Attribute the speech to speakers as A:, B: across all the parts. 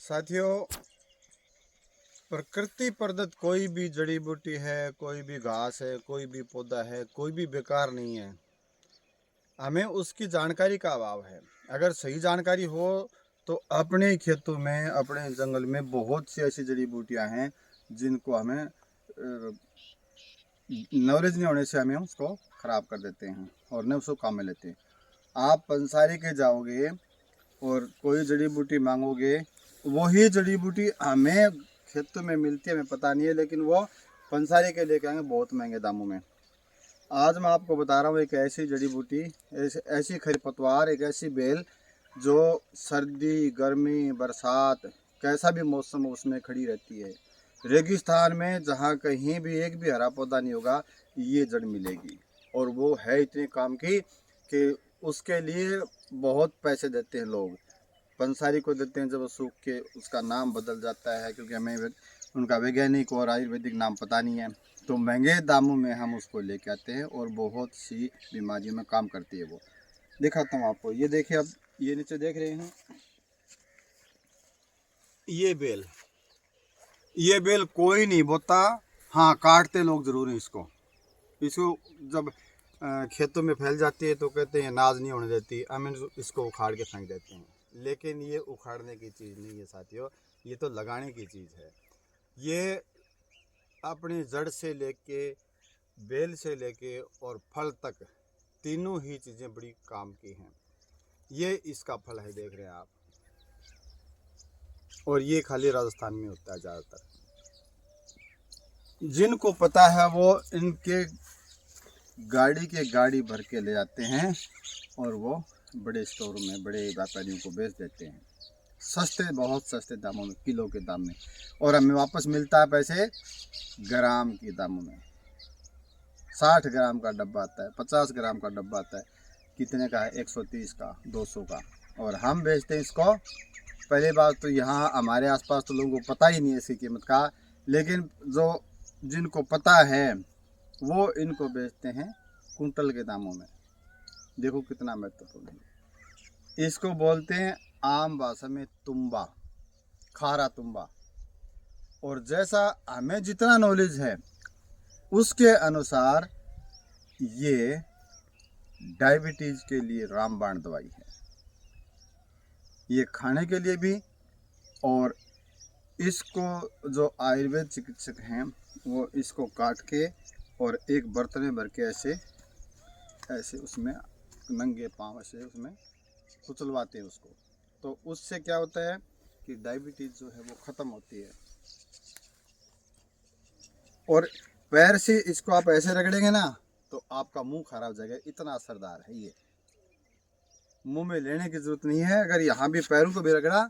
A: साथियों, प्रकृति प्रदत्त कोई भी जड़ी बूटी है, कोई भी घास है, कोई भी पौधा है, कोई भी बेकार नहीं है। हमें उसकी जानकारी का अभाव है। अगर सही जानकारी हो तो अपने खेतों में, अपने जंगल में बहुत सी ऐसी जड़ी बूटियां हैं जिनको हमें नॉलेज नहीं होने से हमें उसको ख़राब कर देते हैं और न उसको काम में लेते हैं। आप पंसारी के जाओगे और कोई जड़ी बूटी मांगोगे, वही जड़ी बूटी हमें खेतों में मिलती है, हमें पता नहीं है, लेकिन वो पंसारी के लेके आएंगे बहुत महंगे दामों में। आज मैं आपको बता रहा हूँ एक ऐसी जड़ी बूटी, ऐसी खरपतवार, एक ऐसी बेल जो सर्दी, गर्मी, बरसात, कैसा भी मौसम हो उसमें खड़ी रहती है। रेगिस्तान में जहाँ कहीं भी एक भी हरा पौधा नहीं होगा, ये जड़ मिलेगी। और वो है इतने काम की कि उसके लिए बहुत पैसे देते हैं लोग। पंसारी को देते हैं जब वो सूख के उसका नाम बदल जाता है, क्योंकि हमें उनका वैज्ञानिक और आयुर्वेदिक नाम पता नहीं है। तो महंगे दामों में हम उसको लेके आते हैं और बहुत सी बीमारियों में काम करती है वो। दिखाता हूँ आपको, ये देखिए, अब ये नीचे देख रहे हैं, ये बेल कोई नहीं बोता। हाँ, काटते लोग जरूर हैं इसको। इसको जब खेतों में फैल जाती है तो कहते हैं नाज नहीं होने देती, हम इसको उखाड़ के फेंक देते हैं। लेकिन ये उखाड़ने की चीज़ नहीं है साथियों, ये तो लगाने की चीज़ है। ये अपनी जड़ से लेके, बेल से लेके और फल तक, तीनों ही चीज़ें बड़ी काम की हैं। ये इसका फल है, देख रहे हैं आप। और ये खाली राजस्थान में होता है ज़्यादातर। जिनको पता है वो इनके गाड़ी भर के ले जाते हैं और वो बड़े स्टोर में बड़े व्यापारियों को बेच देते हैं सस्ते, बहुत सस्ते दामों में, किलो के दाम में। और हमें वापस मिलता है पैसे ग्राम के दामों में। 60 ग्राम का डब्बा आता है, 50 ग्राम का डब्बा आता है। कितने का है? 130 का, 200 का। और हम बेचते हैं इसको। पहली बात तो यहाँ हमारे आसपास तो लोगों को पता ही नहीं है इसकी कीमत का, लेकिन जिनको पता है वो इनको बेचते हैं कुंटल के दामों में। देखो कितना महत्वपूर्ण है। इसको बोलते हैं आम भाषा में तुम्बा, खारा तुम्बा। और जैसा हमें जितना नॉलेज है उसके अनुसार ये डायबिटीज के लिए रामबाण दवाई है। ये खाने के लिए भी, और इसको जो आयुर्वेद चिकित्सक हैं वो इसको काट के और एक बर्तन में भर के ऐसे ऐसे उसमें नंगे पाँव ऐसे उसमें कुचलवाते हैं उसको। तो उससे क्या होता है कि डायबिटीज जो है वो ख़त्म होती है। और पैर से इसको आप ऐसे रगड़ेंगे ना तो आपका मुंह खराब हो जाएगा, इतना असरदार है ये। मुंह में लेने की जरूरत नहीं है, अगर यहाँ भी पैरों को भी रगड़ा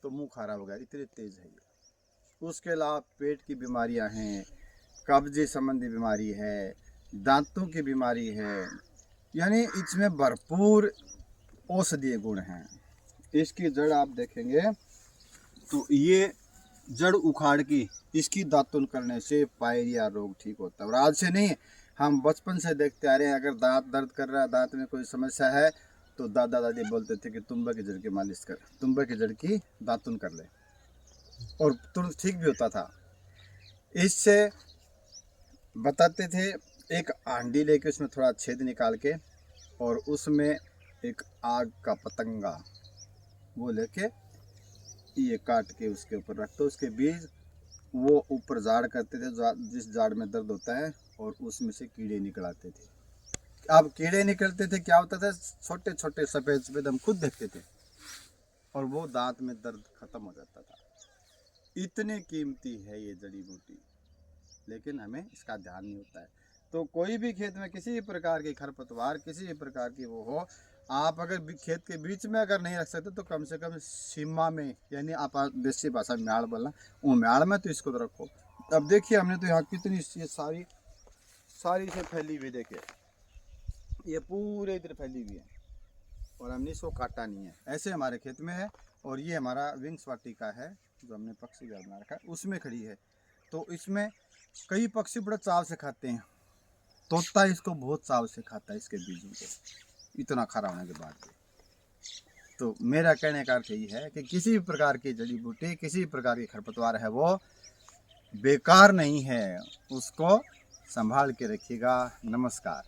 A: तो मुंह खराब हो गया, इतनी तेज है ये। उसके अलावा पेट की बीमारियां हैं, कब्जे संबंधी बीमारी है, दांतों की बीमारी है, यानी इसमें भरपूर औषधीय गुण हैं। इसकी जड़ आप देखेंगे तो ये जड़ उखाड़ की इसकी दातुन करने से पायरिया रोग ठीक होता है। और आज से नहीं, हम बचपन से देखते आ रहे हैं, अगर दांत दर्द कर रहा है, दांत में कोई समस्या है, तो दादा दादी बोलते थे कि तुम्बे की जड़ की मालिश कर, तुम्बे की जड़ की दातुन कर ले, और तुरंत ठीक भी होता था। इससे बताते थे, एक हांडी लेके उसमें थोड़ा छेद निकाल के और उसमें एक आग का पतंगा वो लेके ये काट के उसके ऊपर रखते, उसके बीज वो ऊपर जाड़ करते थे, जिस जाड़ में दर्द होता है, और उसमें से कीड़े निकल आते थे। अब कीड़े निकलते थे, क्या होता था, छोटे छोटे सफ़ेद सफ़ेद हम खुद देखते थे, और वो दांत में दर्द खत्म हो जाता था। इतनी कीमती है ये जड़ी बूटी, लेकिन हमें इसका ध्यान नहीं होता है। तो कोई भी खेत में किसी भी प्रकार की खरपतवार, किसी भी प्रकार की वो हो, आप अगर खेत के बीच में अगर नहीं रख सकते तो कम से कम सीमा में, यानी आप देसी भाषा में म्याड़ बोलना, वो म्याड़ में तो इसको तो रखो। अब देखिए, हमने तो यहाँ कितनी ये सारी सारी से फैली हुई, देखिए ये पूरे इधर फैली हुई है, और हमने इसको काटा नहीं है, ऐसे हमारे खेत में है। और ये हमारा विंग्स वाटिका है जो हमने पक्षी घर बना रखा है, उसमें खड़ी है। तो इसमें कई पक्षी बड़े चाव से खाते हैं, तोता इसको बहुत चाव से खाता है, इसके बीजों को, इतना खरा होने के बाद भी। तो मेरा कहने का अर्थ यही है कि किसी भी प्रकार की जड़ी बूटी, किसी भी प्रकार की खरपतवार है वो बेकार नहीं है, उसको संभाल के रखिएगा। नमस्कार।